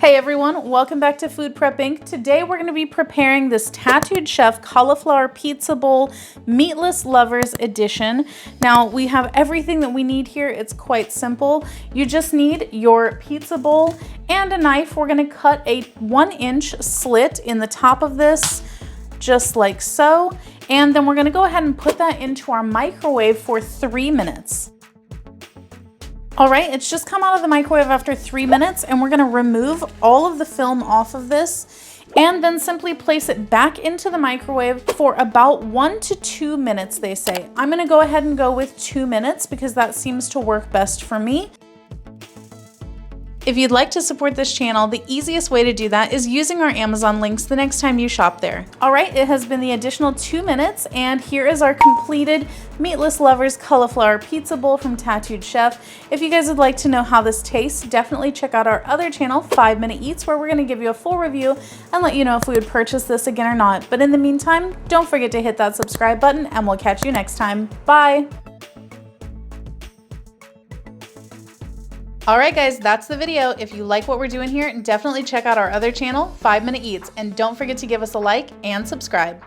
Hey everyone, welcome back to Food Prep Inc. Today we're going to be preparing this Tattooed Chef Cauliflower Pizza Bowl Meatless Lovers Edition. Now we have everything that we need here. It's quite simple. You just need your pizza bowl and a knife. We're going to cut a 1-inch slit in the top of this, just like so. And then we're going to go ahead and put that into our microwave for 3 minutes. All right, it's just come out of the microwave after 3 minutes, and we're gonna remove all of the film off of this and then simply place it back into the microwave for about 1 to 2 minutes, they say. I'm gonna go ahead and go with 2 minutes because that seems to work best for me. If you'd like to support this channel, the easiest way to do that is using our Amazon links the next time you shop there. All right, it has been the additional 2 minutes, and here is our completed Meatless Lovers Cauliflower Pizza Bowl from Tattooed Chef. If you guys would like to know how this tastes, definitely check out our other channel, 5 Minute Eats, where we're gonna give you a full review and let you know if we would purchase this again or not. But in the meantime, don't forget to hit that subscribe button, and we'll catch you next time. Bye. All right, guys, that's the video. If you like what we're doing here, definitely check out our other channel, 5 Minute Eats, and don't forget to give us a like and subscribe.